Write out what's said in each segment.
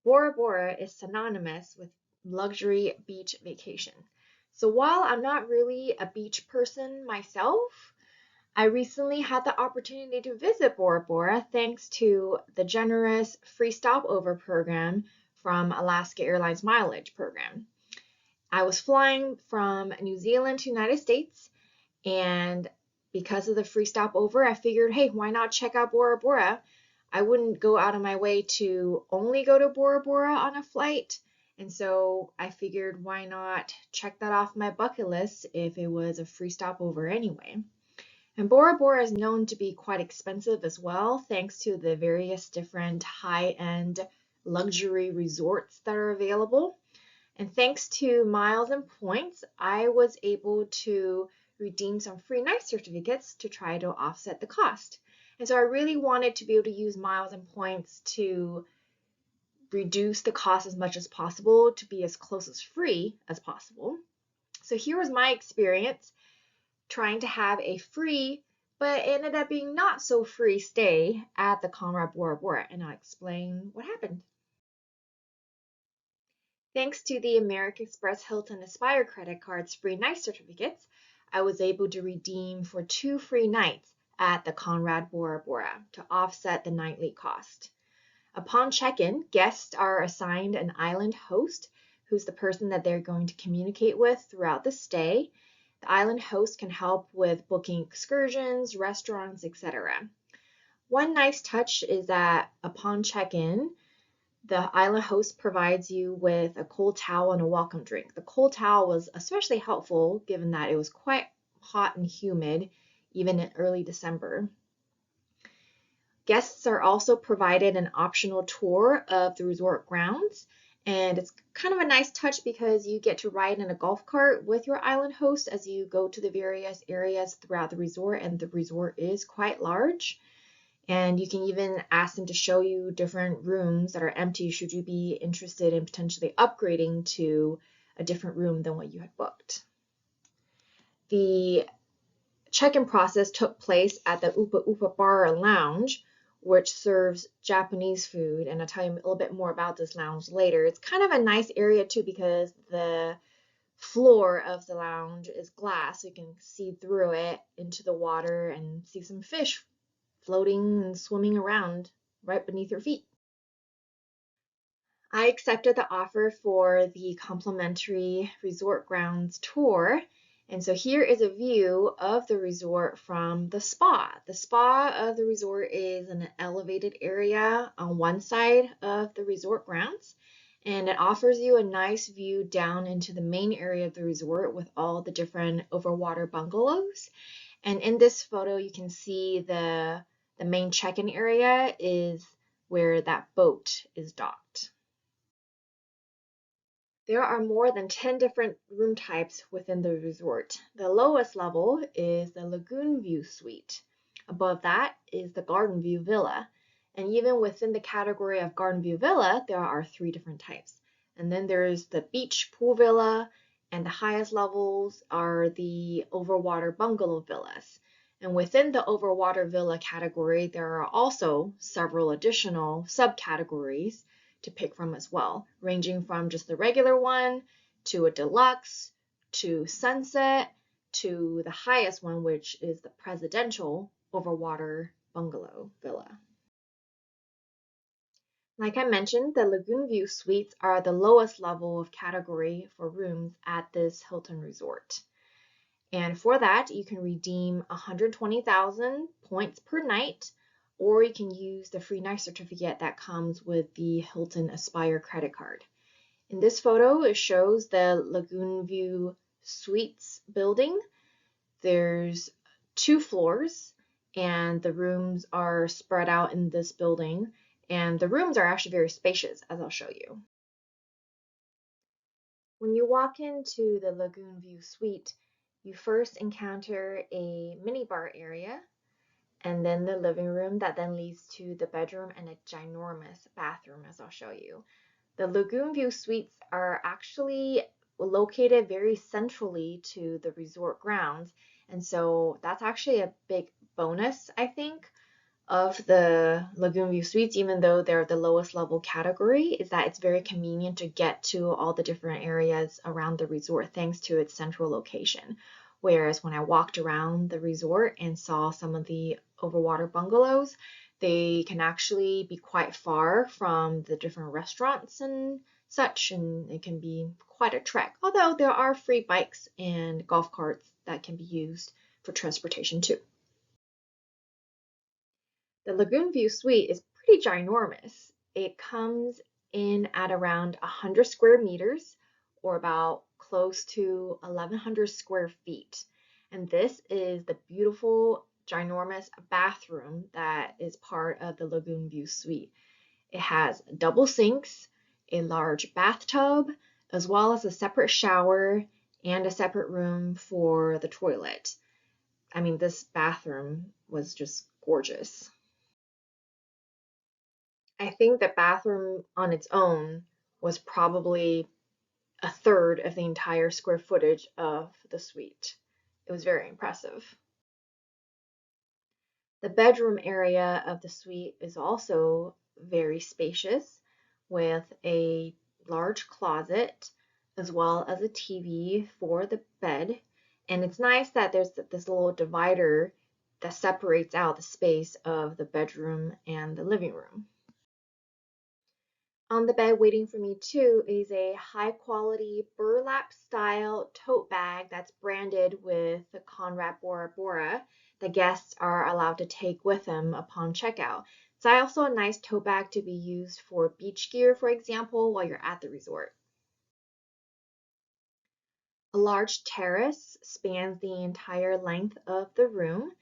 Bora Bora is synonymous with luxury beach vacation. So while I'm not really a beach person myself, I recently had the opportunity to visit Bora Bora thanks to the generous free stopover program from Alaska Airlines Mileage Program. I was flying from New Zealand to United States, and because of the free stopover, I figured, hey, why not check out Bora Bora? I wouldn't go out of my way to only go to Bora Bora on a flight. And so I figured, why not check that off my bucket list if it was a free stopover anyway? And Bora Bora is known to be quite expensive as well, thanks to the various different high-end luxury resorts that are available. And thanks to miles and points, I was able to redeem some free night certificates to try to offset the cost. And so I really wanted to be able to use miles and points to reduce the cost as much as possible, to be as close as free as possible. So here was my experience trying to have a free, but it ended up being not so free stay at the Conrad Bora Bora, and I'll explain what happened. Thanks to the American Express Hilton Aspire credit card's free night certificates, I was able to redeem for 2 free nights at the Conrad Bora Bora to offset the nightly cost. Upon check-in, guests are assigned an island host who's the person that they're going to communicate with throughout the stay. The island host can help with booking excursions, restaurants, etc. One nice touch is that upon check-in, the island host provides you with a cold towel and a welcome drink. The cold towel was especially helpful given that it was quite hot and humid, even in early December. Guests are also provided an optional tour of the resort grounds, and it's kind of a nice touch because you get to ride in a golf cart with your island host as you go to the various areas throughout the resort, and the resort is quite large. And you can even ask them to show you different rooms that are empty should you be interested in potentially upgrading to a different room than what you had booked. The check-in process took place at the Upa Upa Bar and Lounge, which serves Japanese food, and I'll tell you a little bit more about this lounge later. It's kind of a nice area too because the floor of the lounge is glass, so you can see through it into the water and see some fish floating and swimming around right beneath your feet. I accepted the offer for the complimentary resort grounds tour. And so here is a view of the resort from the spa. The spa of the resort is in an elevated area on one side of the resort grounds, and it offers you a nice view down into the main area of the resort with all the different overwater bungalows. And in this photo, you can see the main check-in area is where that boat is docked. There are more than 10 different room types within the resort. The lowest level is the Lagoon View Suite. Above that is the Garden View Villa. And even within the category of Garden View Villa, there are 3 different types. And then there's the Beach Pool Villa, and the highest levels are the Overwater Bungalow Villas. And within the Overwater Villa category, there are also several additional subcategories to pick from as well, ranging from just the regular one to a deluxe to sunset to the highest one, which is the presidential overwater bungalow villa. Like I mentioned, the Lagoon View Suites are the lowest level of category for rooms at this Hilton resort. And for that, you can redeem 120,000 points per night, or you can use the free night certificate that comes with the Hilton Aspire credit card. In this photo, it shows the Lagoon View Suites building. There's 2 floors, and the rooms are spread out in this building, and the rooms are actually very spacious, as I'll show you. When you walk into the Lagoon View Suite, you first encounter a minibar area, and then the living room that then leads to the bedroom and a ginormous bathroom, as I'll show you. The Lagoon View Suites are actually located very centrally to the resort grounds, and so that's actually a big bonus, I think, of the Lagoon View Suites, even though they're the lowest level category, is that it's very convenient to get to all the different areas around the resort thanks to its central location. Whereas when I walked around the resort and saw some of the overwater bungalows, they can actually be quite far from the different restaurants and such, and it can be quite a trek. Although there are free bikes and golf carts that can be used for transportation too. The Lagoon View Suite is pretty ginormous. It comes in at around 100 square meters or about close to 1,100 square feet. And this is the beautiful, ginormous bathroom that is part of the Lagoon View Suite. It has double sinks, a large bathtub, as well as a separate shower and a separate room for the toilet. I mean, this bathroom was just gorgeous. I think the bathroom on its own was probably a third of the entire square footage of the suite. It was very impressive. The bedroom area of the suite is also very spacious with a large closet as well as a TV for the bed. And it's nice that there's this little divider that separates out the space of the bedroom and the living room. On the bed waiting for me too is a high quality burlap style tote bag that's branded with the Conrad Bora Bora that guests are allowed to take with them upon checkout. It's also a nice tote bag to be used for beach gear, for example, while you're at the resort. A large terrace spans the entire length of the room.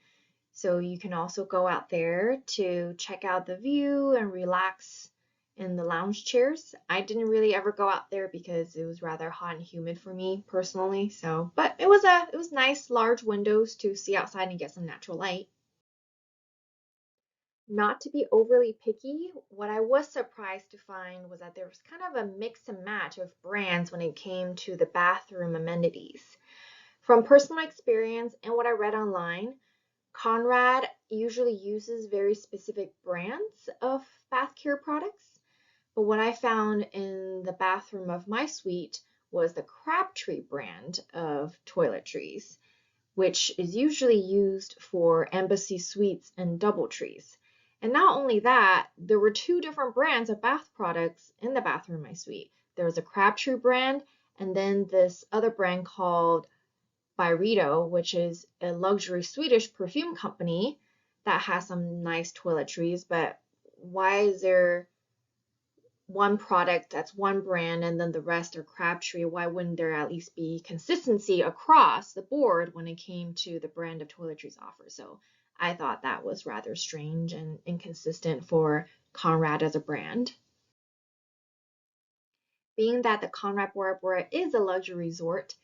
So you can also go out there to check out the view and relax in the lounge chairs. I didn't really ever go out there because it was rather hot and humid for me personally. So, but it was nice large windows to see outside and get some natural light. Not to be overly picky, what I was surprised to find was that there was kind of a mix and match of brands when it came to the bathroom amenities. From personal experience and what I read online, Conrad usually uses very specific brands of bath care products, but what I found in the bathroom of my suite was the Crabtree brand of toiletries, which is usually used for Embassy Suites and Doubletrees. And not only that, there were two different brands of bath products in the bathroom of my suite. There was a Crabtree brand and then this other brand called Byredo, which is a luxury Swedish perfume company that has some nice toiletries, but why is there one product that's one brand and then the rest are Crabtree? Why wouldn't there at least be consistency across the board when it came to the brand of toiletries offered? So I thought that was rather strange and inconsistent for Conrad as a brand. Being that the Conrad Bora Bora is a luxury resort,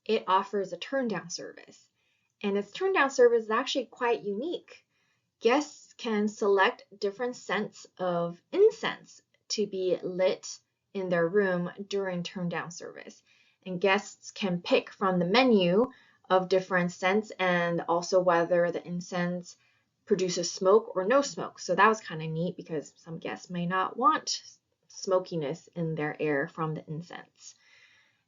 it offers a turn down service. And its turn down service is actually quite unique. Guests can select different scents of incense to be lit in their room during turn down service. And guests can pick from the menu of different scents and also whether the incense produces smoke or no smoke. So that was kind of neat because some guests may not want smokiness in their air from the incense.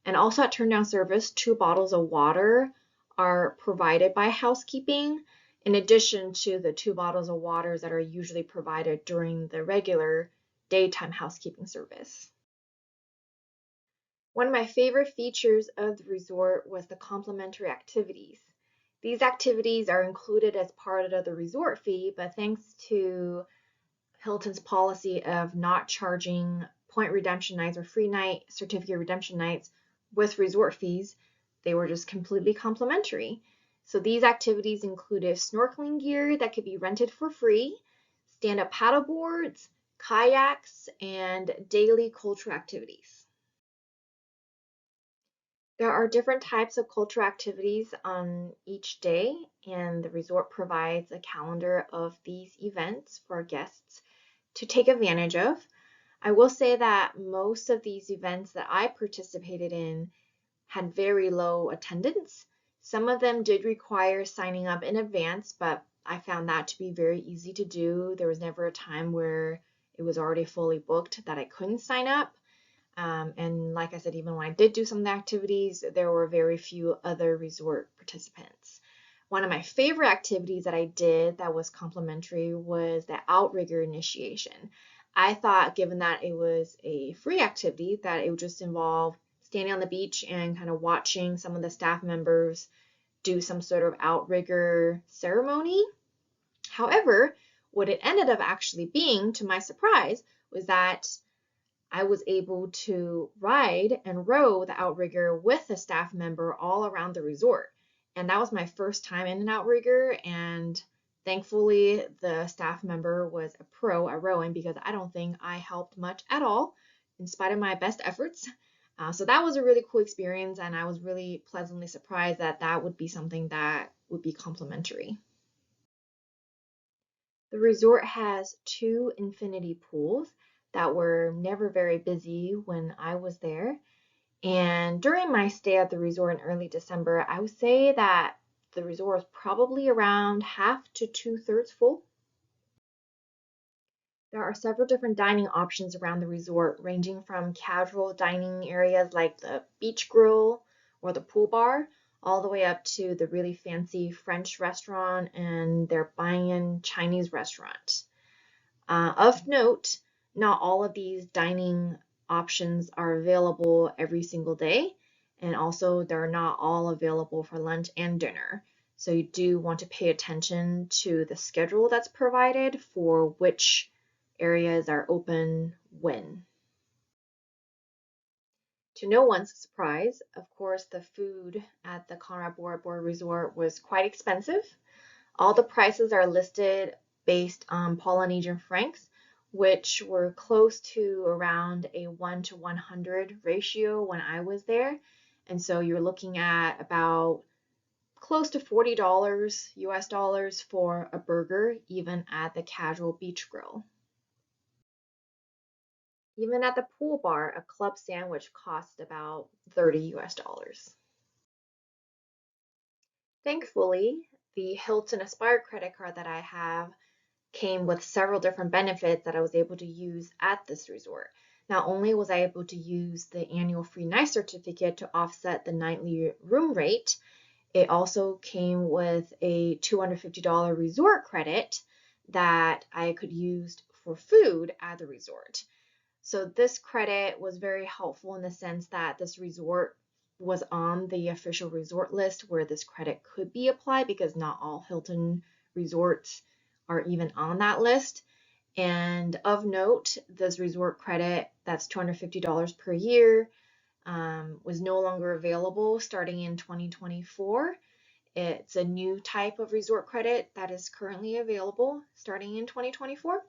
And also at turn down service, 2 bottles of water are provided by housekeeping, in addition to the 2 bottles of waters that are usually provided during the regular daytime housekeeping service. One of my favorite features of the resort was the complimentary activities. These activities are included as part of the resort fee, but thanks to Hilton's policy of not charging point redemption nights or free night certificate redemption nights with resort fees, they were just completely complimentary. So these activities included snorkeling gear that could be rented for free, stand-up paddle boards, kayaks, and daily cultural activities. There are different types of cultural activities on each day, and the resort provides a calendar of these events for guests to take advantage of. I will say that most of these events that I participated in had very low attendance. Some of them did require signing up in advance, but I found that to be very easy to do. There was never a time where it was already fully booked that I couldn't sign up. And like I said, even when I did do some of the activities, there were very few other resort participants. One of my favorite activities that I did that was complimentary was the outrigger initiation. I thought, given that it was a free activity, that it would just involve standing on the beach and kind of watching some of the staff members do some sort of outrigger ceremony. However, what it ended up actually being, to my surprise, was that I was able to ride and row the outrigger with a staff member all around the resort. And that was my first time in an outrigger. And thankfully, the staff member was a pro at rowing because I don't think I helped much at all, in spite of my best efforts. So that was a really cool experience. And I was really pleasantly surprised that that would be something that would be complimentary. The resort has two infinity pools that were never very busy when I was there. And during my stay at the resort in early December, I would say that the resort was probably around half to two-thirds full. There are several different dining options around the resort, ranging from casual dining areas like the beach grill or the pool bar, all the way up to the really fancy French restaurant and their Banyan Chinese restaurant. Of note, not all of these dining options are available every single day, and also they're not all available for lunch and dinner. So you do want to pay attention to the schedule that's provided for which areas are open when. To no one's surprise, of course, the food at the Conrad Bora Bora Resort was quite expensive. All the prices are listed based on Polynesian francs, which were close to around a 1 to 100 ratio when I was there. And so you're looking at about close to $40 US dollars for a burger, even at the casual beach grill. Even at the pool bar, a club sandwich cost about 30 US dollars. Thankfully, the Hilton Aspire credit card that I have came with several different benefits that I was able to use at this resort. Not only was I able to use the annual free night certificate to offset the nightly room rate, it also came with a $250 resort credit that I could use for food at the resort. So this credit was very helpful in the sense that this resort was on the official resort list where this credit could be applied because not all Hilton resorts are even on that list. And of note, this resort credit, that's $250 per year, was no longer available starting in 2024. It's a new type of resort credit that is currently available starting in 2024.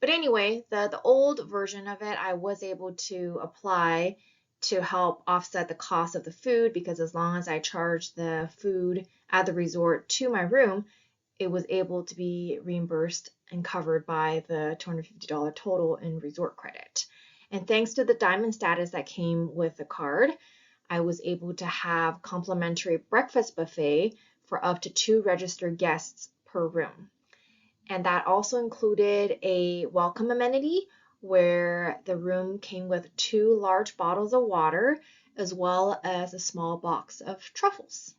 But anyway, the old version of it, I was able to apply to help offset the cost of the food because as long as I charged the food at the resort to my room, it was able to be reimbursed and covered by the $250 total in resort credit. And thanks to the diamond status that came with the card, I was able to have complimentary breakfast buffet for up to 2 registered guests per room. And that also included a welcome amenity where the room came with 2 large bottles of water as well as a small box of truffles.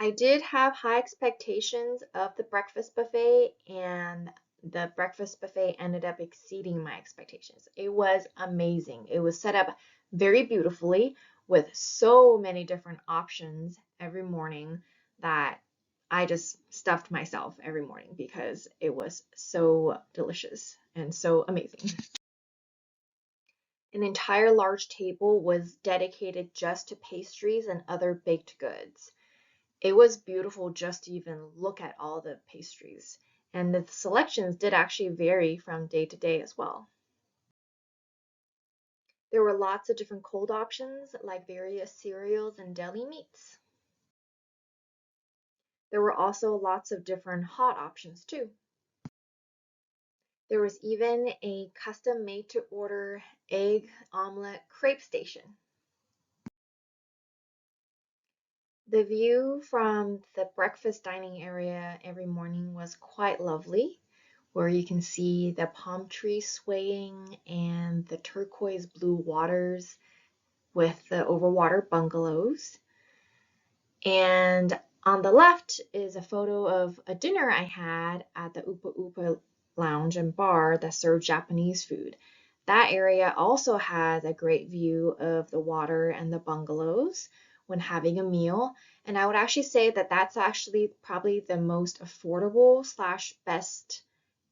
I did have high expectations of the breakfast buffet, and the breakfast buffet ended up exceeding my expectations. It was amazing. It was set up very beautifully with so many different options every morning that I just stuffed myself every morning because it was so delicious and so amazing. An entire large table was dedicated just to pastries and other baked goods. It was beautiful just to even look at all the pastries. And the selections did actually vary from day to day as well. There were lots of different cold options, like various cereals and deli meats. There were also lots of different hot options too. There was even a custom made to order egg omelet crepe station. The view from the breakfast dining area every morning was quite lovely, where you can see the palm trees swaying and the turquoise blue waters with the overwater bungalows. And on the left is a photo of a dinner I had at the Upa Upa Lounge and Bar that served Japanese food. That area also has a great view of the water and the bungalows when having a meal. And I would actually say that that's actually probably the most affordable slash best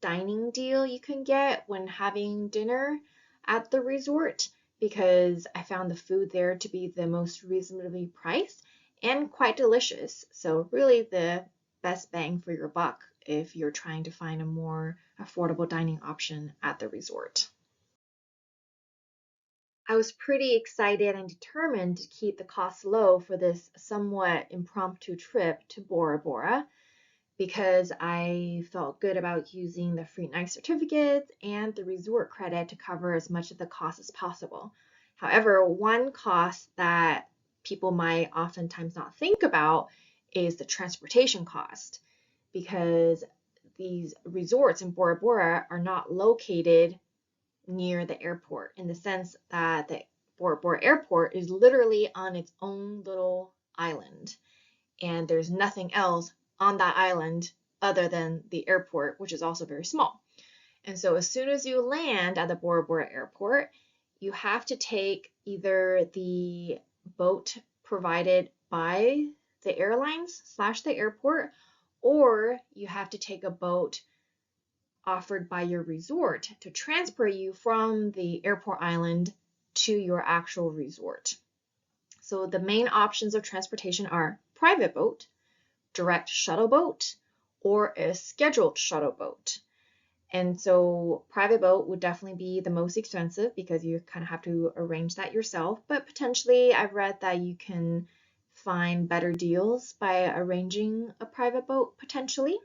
dining deal you can get when having dinner at the resort, because I found the food there to be the most reasonably priced and quite delicious. So really the best bang for your buck if you're trying to find a more affordable dining option at the resort. I was pretty excited and determined to keep the costs low for this somewhat impromptu trip to Bora Bora, because I felt good about using the free night certificates and the resort credit to cover as much of the cost as possible. However, one cost that people might oftentimes not think about is the transportation cost, because these resorts in Bora Bora are not located near the airport, in the sense that the Bora Bora airport is literally on its own little island, and there's nothing else on that island other than the airport, which is also very small. And so as soon as you land at the Bora Bora airport, you have to take either the boat provided by the airlines slash the airport, or you have to take a boat offered by your resort to transport you from the airport island to your actual resort. So the main options of transportation are private boat, direct shuttle boat, or a scheduled shuttle boat. And so private boat would definitely be the most expensive because you kind of have to arrange that yourself, but potentially I've read that you can find better deals by arranging a private boat potentially.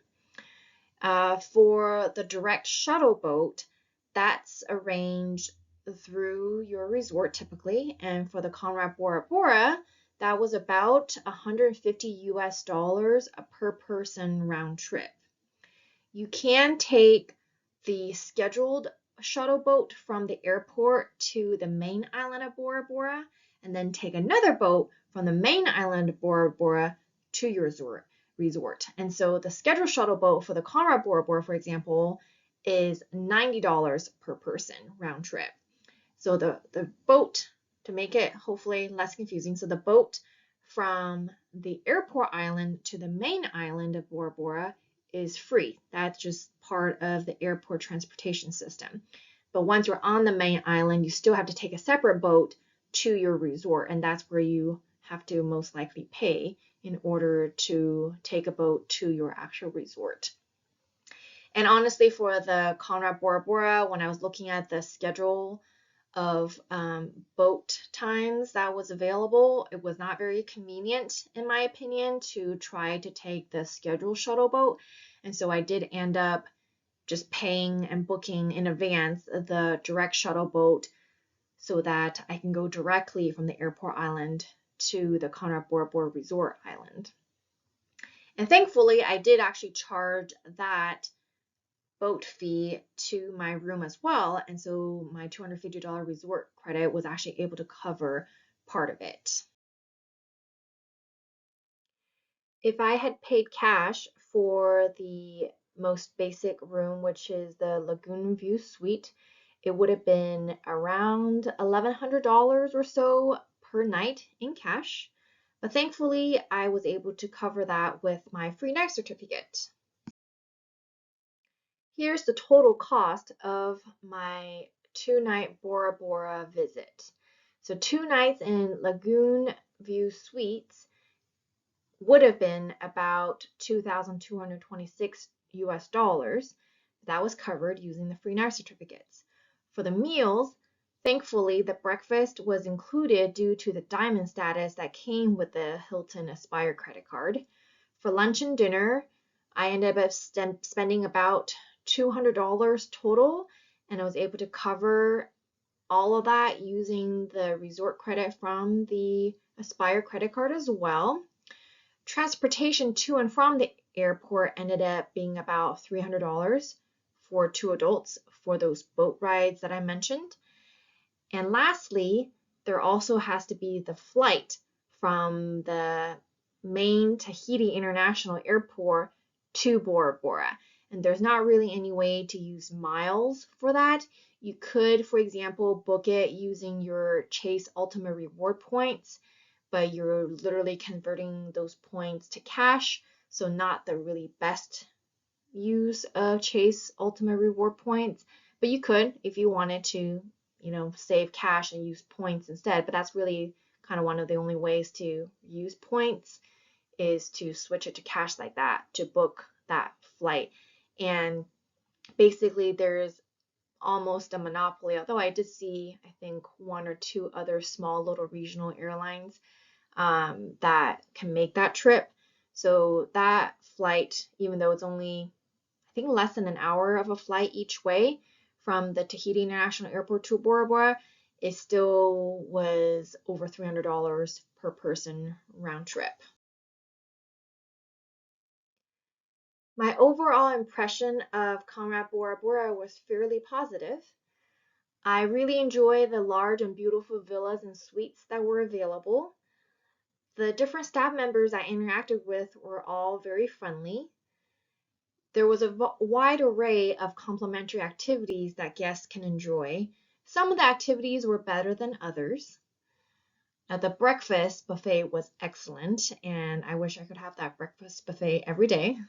For the direct shuttle boat, that's arranged through your resort typically, and for the Conrad Bora Bora, that was about $150 per person round trip. You can take the scheduled shuttle boat from the airport to the main island of Bora Bora, and then take another boat from the main island of Bora Bora to your resort. And so the scheduled shuttle boat for the Conrad Bora Bora, for example, is $90 per person round trip. So the boat, to make it hopefully less confusing, so the boat from the airport island to the main island of Bora Bora is free. That's just part of the airport transportation system. But once you're on the main island, you still have to take a separate boat to your resort, and that's where you have to most likely pay in order to take a boat to your actual resort. And honestly, for the Conrad Bora Bora, when I was looking at the schedule of boat times that was available, it was not very convenient, in my opinion, to try to take the scheduled shuttle boat. And so I did end up just paying and booking in advance the direct shuttle boat so that I can go directly from the airport island to the Conrad Bora Bora Resort Island. And thankfully, I did actually charge that boat fee to my room as well, and so my $250 resort credit was actually able to cover part of it. If I had paid cash for the most basic room, which is the Lagoon View Suite, it would have been around $1,100 or so per night in cash. But thankfully, I was able to cover that with my free night certificate. Here's the total cost of my 2-night Bora Bora visit. So 2 nights in Lagoon View Suites would have been about $2,226 US. That was covered using the free night certificates. For the meals, thankfully the breakfast was included due to the diamond status that came with the Hilton Aspire credit card. For lunch and dinner, I ended up spending about $200 total, and I was able to cover all of that using the resort credit from the Aspire credit card as well. Transportation to and from the airport ended up being about $300 for 2 adults for those boat rides that I mentioned. And lastly, there also has to be the flight from the main Tahiti International Airport to Bora Bora. And there's not really any way to use miles for that. You could, for example, book it using your Chase Ultimate Reward points, but you're literally converting those points to cash, so not the really best use of Chase Ultimate Reward points. But you could, if you wanted to, save cash and use points instead. But that's really kind of one of the only ways to use points, is to switch it to cash like that to book that flight. And basically there's almost a monopoly, although I did see, I think, one or two other small little regional airlines that can make that trip. So that flight, even though it's only, I think, less than an hour of a flight each way from the Tahiti International Airport to Bora Bora, it still was over $300 per person round trip. My overall impression of Conrad Bora Bora was fairly positive. I really enjoy the large and beautiful villas and suites that were available. The different staff members I interacted with were all very friendly. There was a wide array of complimentary activities that guests can enjoy. Some of the activities were better than others. The breakfast buffet was excellent, and I wish I could have that breakfast buffet every day.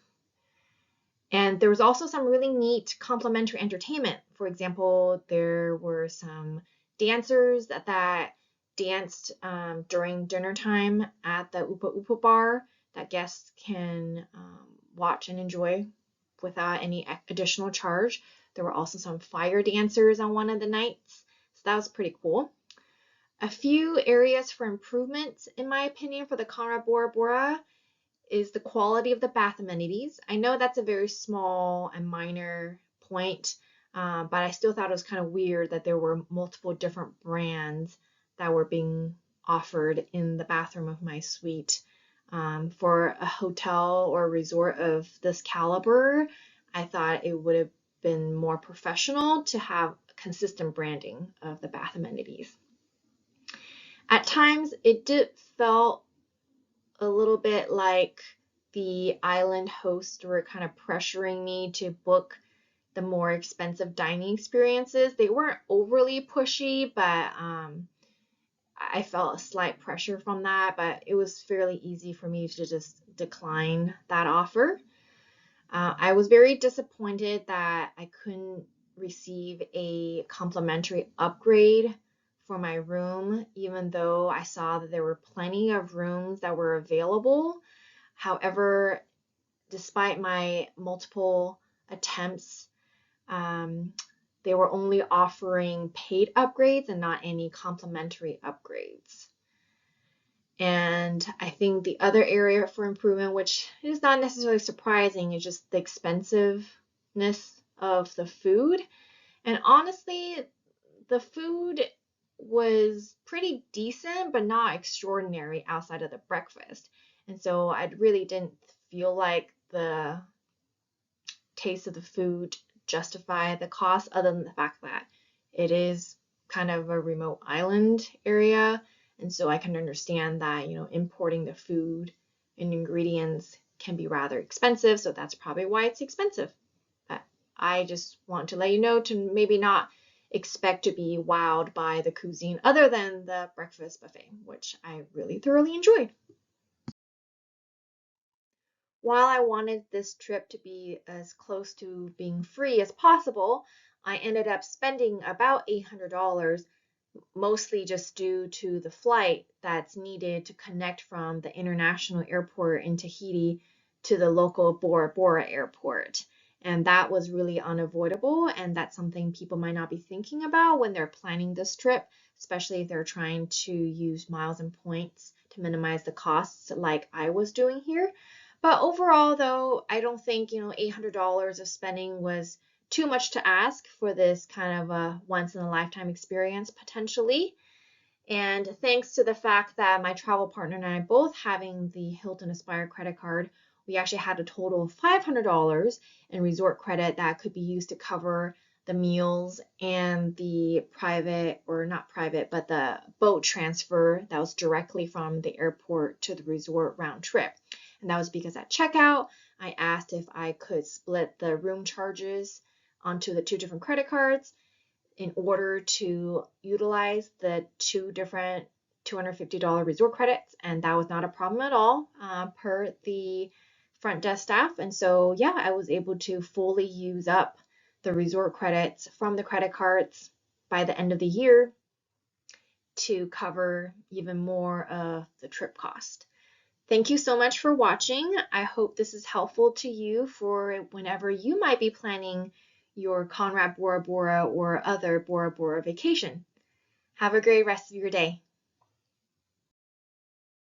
And there was also some really neat complimentary entertainment. For example, there were some dancers that danced during dinner time at the Upa Upa bar that guests can watch and enjoy without any additional charge. There were also some fire dancers on one of the nights, so that was pretty cool. A few areas for improvement, in my opinion, for the Conrad Bora Bora is the quality of the bath amenities. I know that's a very small and minor point, but I still thought it was kind of weird that there were multiple different brands that were being offered in the bathroom of my suite. For a hotel or a resort of this caliber, I thought it would have been more professional to have consistent branding of the bath amenities. At times, it did felt a little bit like the island hosts were kind of pressuring me to book the more expensive dining experiences. They weren't overly pushy, but I felt a slight pressure from that, but it was fairly easy for me to just decline that offer. I was very disappointed that I couldn't receive a complimentary upgrade for my room, even though I saw that there were plenty of rooms that were available. However, despite my multiple attempts, they were only offering paid upgrades and not any complimentary upgrades. And I think the other area for improvement, which is not necessarily surprising, is just the expensiveness of the food. And honestly, the food was pretty decent, but not extraordinary outside of the breakfast. And so I really didn't feel like the taste of the food justified the cost, other than the fact that it is kind of a remote island area. And so I can understand that, importing the food and ingredients can be rather expensive. So that's probably why it's expensive. But I just want to let you know to maybe not expect to be wowed by the cuisine other than the breakfast buffet, which I really thoroughly enjoyed. While I wanted this trip to be as close to being free as possible, I ended up spending about $800, mostly just due to the flight that's needed to connect from the international airport in Tahiti to the local Bora Bora airport. And that was really unavoidable, and that's something people might not be thinking about when they're planning this trip, especially if they're trying to use miles and points to minimize the costs like I was doing here. But overall, though, I don't think, $800 of spending was too much to ask for this kind of a once in a lifetime experience potentially. And thanks to the fact that my travel partner and I both having the Hilton Aspire credit card, we actually had a total of $500 in resort credit that could be used to cover the meals and the private, or not private, but the boat transfer that was directly from the airport to the resort round trip. And that was because at checkout, I asked if I could split the room charges onto the two different credit cards in order to utilize the two different $250 resort credits, and that was not a problem at all, per the front desk staff. And so, yeah, I was able to fully use up the resort credits from the credit cards by the end of the year to cover even more of the trip cost. Thank you so much for watching. I hope this is helpful to you for whenever you might be planning your Conrad Bora Bora or other Bora Bora vacation. Have a great rest of your day.